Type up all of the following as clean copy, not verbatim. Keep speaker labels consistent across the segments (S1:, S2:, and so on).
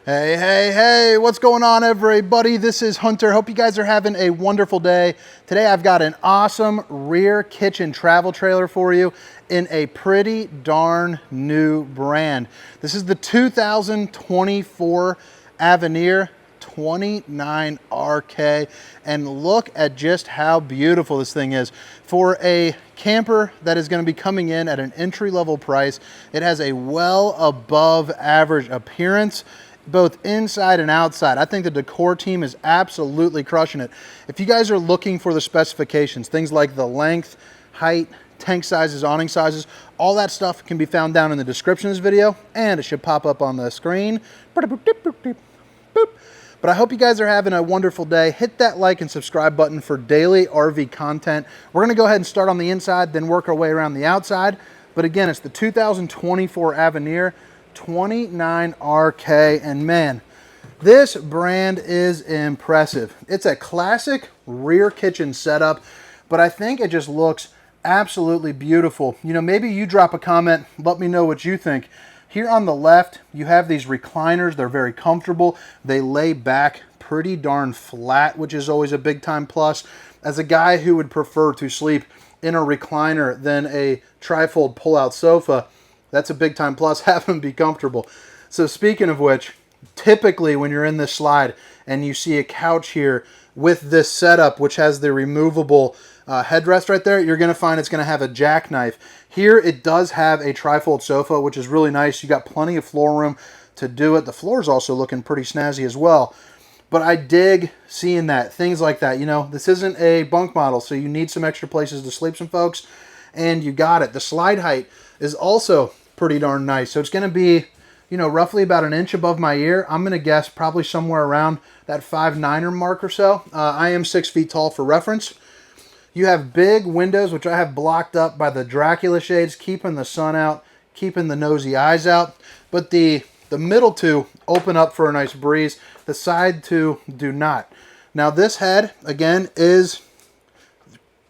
S1: Hey, hey, hey, what's going on, everybody? This is Hunter. Hope you guys are having a wonderful day. Today I've got an awesome rear kitchen travel trailer for you in a pretty darn new brand. This is the 2024 Avenir 29RK, and look at just how beautiful this thing is. For a camper that is going to be coming in at an entry-level price, it has a well above average appearance, both inside and outside. I think the decor team is absolutely crushing it. If you guys are looking for the specifications, things like the length, height, tank sizes, awning sizes, all that stuff can be found down in the description of this video, and it should pop up on the screen. But I hope you guys are having a wonderful day. Hit that like and subscribe button for daily RV content. We're gonna go ahead and start on the inside, then work our way around the outside. But again, it's the 2024 Avenir 29RK, and man, this brand is impressive. It's a classic rear kitchen setup, but I think it just looks absolutely beautiful. You know, maybe you drop a comment, let me know what you think. Here on the left, you have these recliners. They're very comfortable. They lay back pretty darn flat, which is always a big time plus. As a guy who would prefer to sleep in a recliner than a trifold pull-out sofa, that's a big time plus, have them be comfortable. So speaking of which, typically when you're in this slide and you see a couch here with this setup, which has the removable headrest right there, you're going to find it's going to have a jackknife. Here it does have a trifold sofa, which is really nice. You got plenty of floor room to do it. The floor is also looking pretty snazzy as well. But I dig seeing that, things like that. You know, this isn't a bunk model, so you need some extra places to sleep some folks, and you got it. The slide height is also pretty darn nice. So it's going to be, you know, roughly about an inch above my ear. I'm going to guess probably somewhere around that 5'9" mark or so. I am 6 feet tall for reference. You have big windows, which I have blocked up by the Dracula shades, keeping the sun out, keeping the nosy eyes out. But the middle two open up for a nice breeze. The side two do not. Now this head, again, is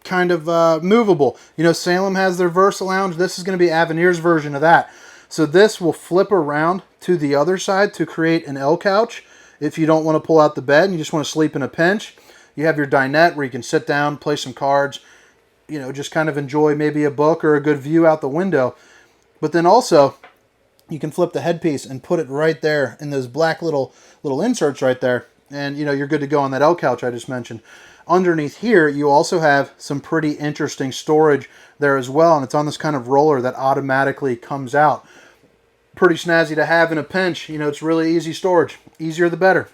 S1: kind of movable. You know, Salem has their Versa Lounge. This is going to be Avenir's version of that. So this will flip around to the other side to create an L couch. If you don't want to pull out the bed and you just want to sleep in a pinch, you have your dinette where you can sit down, play some cards, you know, just kind of enjoy maybe a book or a good view out the window. But then also, you can flip the headpiece and put it right there in those black little inserts right there. And, you know, you're good to go on that L couch I just mentioned. Underneath here, you also have some pretty interesting storage there as well, and it's on this kind of roller that automatically comes out. Pretty snazzy to have in a pinch. You know, it's really easy storage. Easier the better.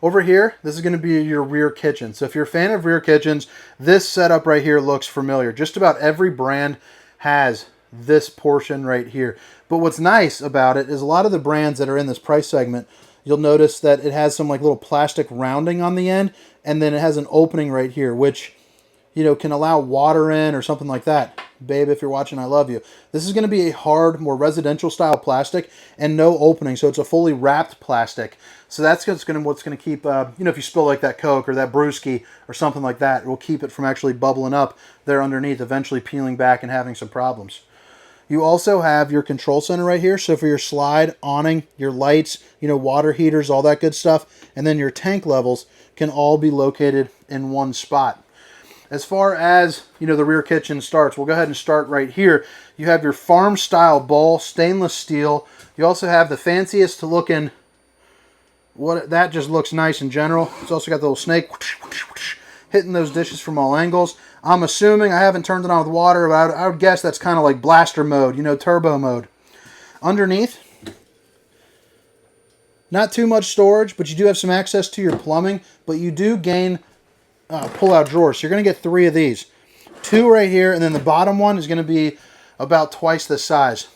S1: Over here, this is going to be your rear kitchen. So if you're a fan of rear kitchens, this setup right here looks familiar. Just about every brand has this portion right here. But what's nice about it is a lot of the brands that are in this price segment, you'll notice that it has some like little plastic rounding on the end, and then it has an opening right here, which, you know, can allow water in or something like that. Babe, if you're watching, I love you. This is going to be a hard, more residential style plastic and no opening, so it's a fully wrapped plastic. So that's what's going to keep, you know, if you spill like that Coke or that brewski or something like that, it will keep it from actually bubbling up there underneath, eventually peeling back and having some problems. You also have your control center right here. So for your slide, awning, your lights, you know, water heaters, all that good stuff, and then your tank levels can all be located in one spot. As far as, you know, the rear kitchen starts, we'll go ahead and start right here. You have your farm style bowl, stainless steel. You also have the fanciest looking, that just looks nice in general. It's also got the little snake hitting those dishes from all angles. I'm assuming, I haven't turned it on with water, but I would guess that's kind of like blaster mode, you know, turbo mode. Underneath, not too much storage, but you do have some access to your plumbing, but you do gain pull-out drawers. So you're going to get 3 of these. 2 right here, and then the bottom one is going to be about twice this size.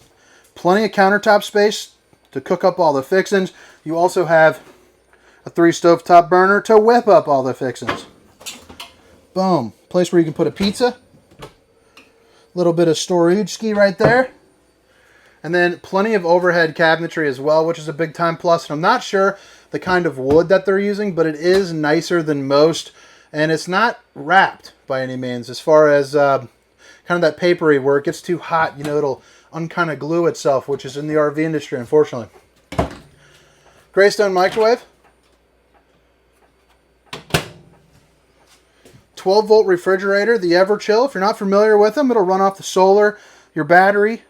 S1: Plenty of countertop space to cook up all the fixings. You also have a 3 stovetop burner to whip up all the fixings. Boom. Place where you can put a pizza. Little bit of storage ski right there. And then plenty of overhead cabinetry as well, which is a big time plus. And I'm not sure the kind of wood that they're using, but it is nicer than most. And it's not wrapped by any means, as far as kind of that papery where it gets too hot, you know, it'll kind of glue itself, which is in the RV industry, unfortunately. Greystone microwave. 12-volt refrigerator, the Everchill. If you're not familiar with them, it'll run off the solar, your battery,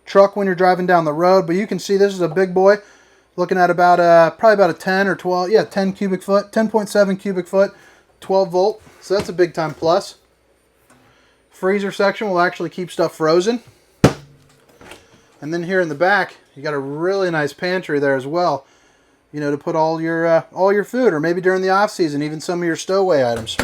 S1: truck when you're driving down the road. But you can see this is a big boy, looking at about probably about a 10 or 12, yeah, 10 cubic foot, 10.7 cubic foot, 12 volt. So that's a big time plus. Freezer section will actually keep stuff frozen. And then here in the back, you got a really nice pantry there as well. You know, to put all your food, or maybe during the off season, even some of your stowaway items.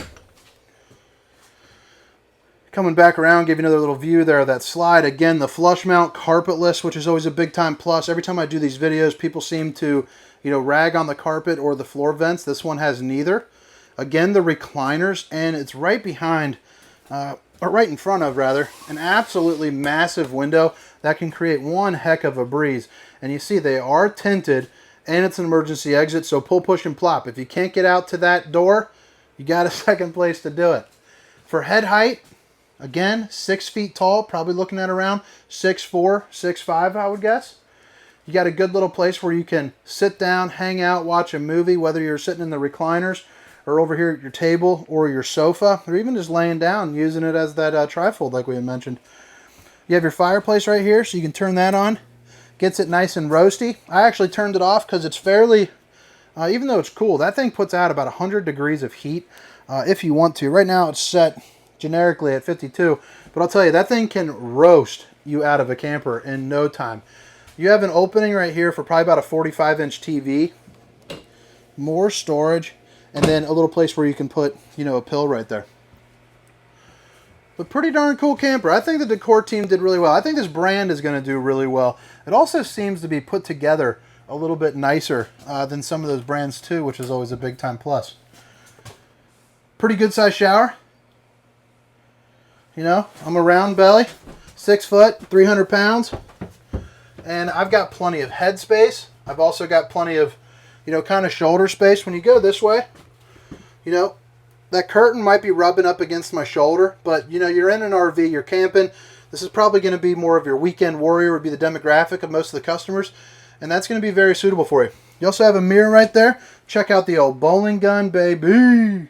S1: Coming back around, give you another little view there of that slide. Again, the flush mount carpetless, which is always a big time plus. Every time I do these videos, people seem to, you know, rag on the carpet or the floor vents. This one has neither. Again, the recliners, and it's right behind, or right in front of rather, an absolutely massive window that can create one heck of a breeze. And you see they are tinted, and it's an emergency exit, so pull, push, and plop. If you can't get out to that door, you got a second place to do it. For head height, again, 6 feet tall, probably looking at around 6'4", 6'5", I would guess. You got a good little place where you can sit down, hang out, watch a movie, whether you're sitting in the recliners or over here at your table or your sofa, or even just laying down, using it as that trifold like we had mentioned. You have your fireplace right here, so you can turn that on. Gets it nice and roasty. I actually turned it off because it's fairly, even though it's cool, that thing puts out about 100 degrees of heat if you want to. Right now it's set generically at 52, but I'll tell you, that thing can roast you out of a camper in no time. You have an opening right here for probably about a 45-inch TV, more storage, and then a little place where you can put, you know, a pill right there. But pretty darn cool camper. I think the decor team did really well. I think this brand is going to do really well. It also seems to be put together a little bit nicer than some of those brands too, which is always a big time plus. Pretty good size shower. You know, I'm a round belly, 6 foot, 300 pounds, and I've got plenty of head space. I've also got plenty of, you know, kind of shoulder space. When you go this way, you know, that curtain might be rubbing up against my shoulder, but, you know, you're in an RV, you're camping. This is probably going to be more of your weekend warrior, would be the demographic of most of the customers, and that's going to be very suitable for you. You also have a mirror right there. Check out the old bowling gun, baby.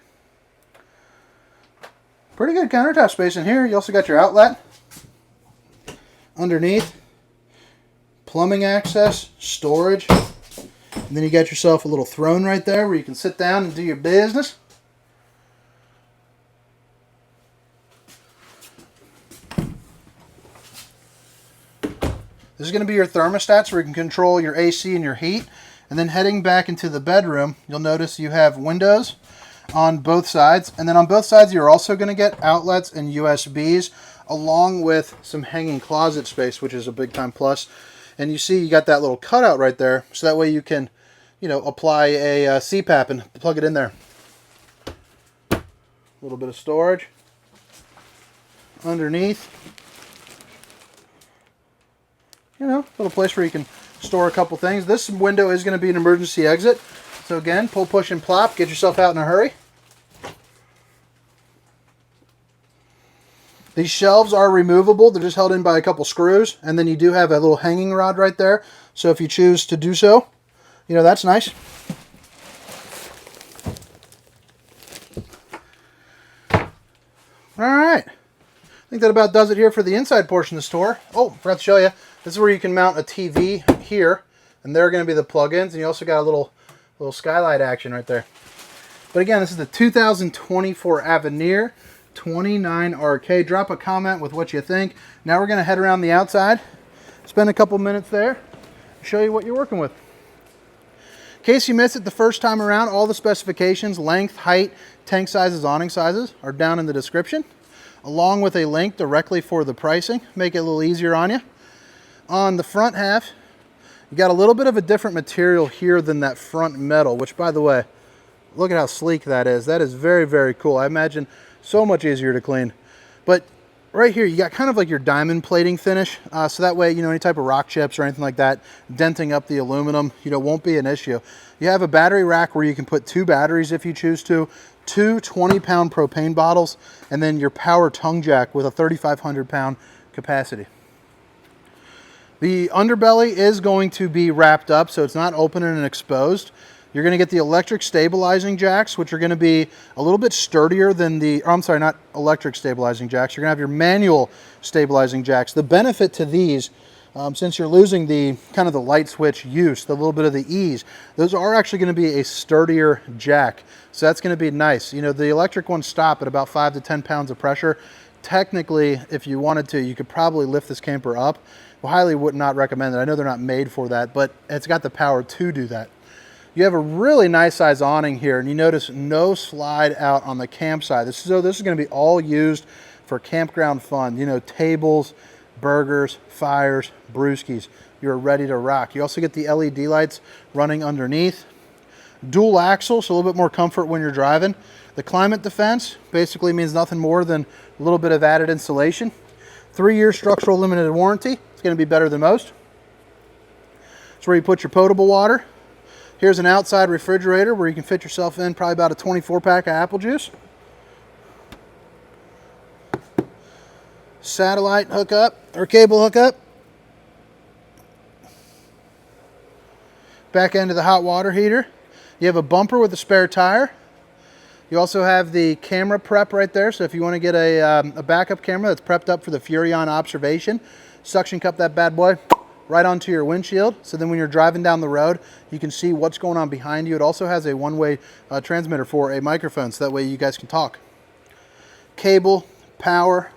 S1: Pretty good countertop space in here. You also got your outlet underneath, plumbing access, storage, and then you got yourself a little throne right there where you can sit down and do your business. This is going to be your thermostats where you can control your AC and your heat. And then heading back into the bedroom, you'll notice you have windows on both sides, and then on both sides you're also going to get outlets and USBs along with some hanging closet space, which is a big time plus. And you see you got that little cutout right there, so that way you can, you know, apply a CPAP and plug it in there. A little bit of storage underneath, you know, a little place where you can store a couple things. This window is going to be an emergency exit, so again, pull, push, and plop, get yourself out in a hurry. These shelves are removable. They're just held in by a couple screws. And then you do have a little hanging rod right there. So if you choose to do so, you know, that's nice. All right. I think that about does it here for the inside portion of the store. Oh, forgot to show you. This is where you can mount a TV here. And they're going to be the plug-ins. And you also got a little skylight action right there. But again, this is the 2024 Avenir 29RK. Drop a comment with what you think. Now we're going to head around the outside, spend a couple minutes there, show you what you're working with. In case you missed it the first time around, all the specifications, length, height, tank sizes, awning sizes are down in the description, along with a link directly for the pricing. Make it a little easier on you. On the front half, you got a little bit of a different material here than that front metal, which, by the way, look at how sleek that is. That is very, very cool. I imagine so much easier to clean. But right here, you got kind of like your diamond plating finish. So that way, you know, any type of rock chips or anything like that, denting up the aluminum, you know, won't be an issue. You have a battery rack where you can put 2 batteries if you choose to, 2 20-pound propane bottles, and then your power tongue jack with a 3,500-pound capacity. The underbelly is going to be wrapped up, so it's not open and exposed. You're going to get the electric stabilizing jacks, which are going to be a little bit sturdier than the, I'm sorry, not electric stabilizing jacks. You're going to have your manual stabilizing jacks. The benefit to these, since you're losing the kind of the light switch use, the little bit of the ease, those are actually going to be a sturdier jack. So that's going to be nice. You know, the electric ones stop at about 5 to 10 pounds of pressure. Technically, if you wanted to, you could probably lift this camper up. Well, highly would not recommend it. I know they're not made for that, but it's got the power to do that. You have a really nice size awning here, and you notice no slide out on the campsite. This is going to be all used for campground fun. You know, tables, burgers, fires, brewskis. You're ready to rock. You also get the LED lights running underneath. Dual axle, so a little bit more comfort when you're driving. The climate defense basically means nothing more than a little bit of added insulation. 3-year structural limited warranty. It's going to be better than most. It's where you put your potable water. Here's an outside refrigerator where you can fit yourself in probably about a 24-pack of apple juice. Satellite hookup or cable hookup. Back end of the hot water heater. You have a bumper with a spare tire. You also have the camera prep right there, so if you want to get a backup camera that's prepped up for the Furrion observation, suction cup that bad boy right onto your windshield, so then when you're driving down the road, you can see what's going on behind you. It also has a one-way transmitter for a microphone, so that way you guys can talk. Cable, power.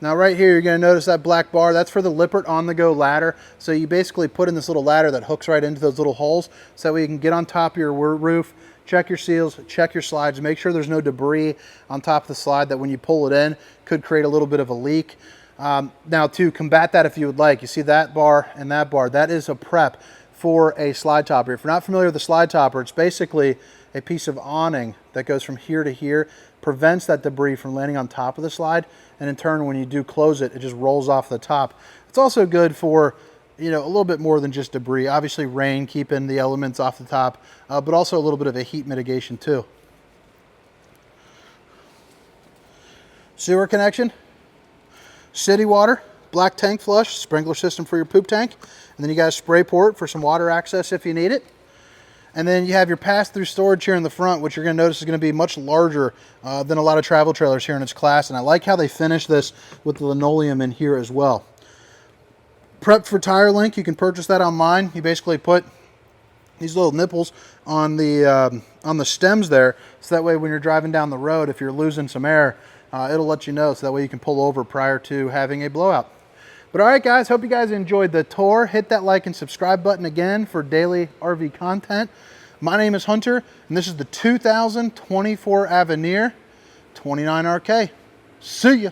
S1: Now right here, you're going to notice that black bar. That's for the Lippert on-the-go ladder. So you basically put in this little ladder that hooks right into those little holes, so that way you can get on top of your roof, check your seals, check your slides, make sure there's no debris on top of the slide that when you pull it in could create a little bit of a leak. Now to combat that, if you would like, you see that bar and that bar, that is a prep for a slide topper. If you're not familiar with the slide topper, it's basically a piece of awning that goes from here to here, prevents that debris from landing on top of the slide, and in turn when you do close it, it just rolls off the top. It's also good for, you know, a little bit more than just debris. Obviously rain, keeping the elements off the top, but also a little bit of a heat mitigation too. Sewer connection, city water, black tank flush, sprinkler system for your poop tank, and then you got a spray port for some water access if you need it. And then you have your pass-through storage here in the front, which you're going to notice is going to be much larger than a lot of travel trailers here in its class. And I like how they finish this with the linoleum in here as well. Prep for tire link, you can purchase that online. You basically put these little nipples on the stems there, so that way when you're driving down the road, if you're losing some air, it'll let you know, so that way you can pull over prior to having a blowout. But all right, guys, hope you guys enjoyed the tour. Hit that like and subscribe button again for daily RV content. My name is Hunter, and this is the 2024 Avenir 29RK. See ya.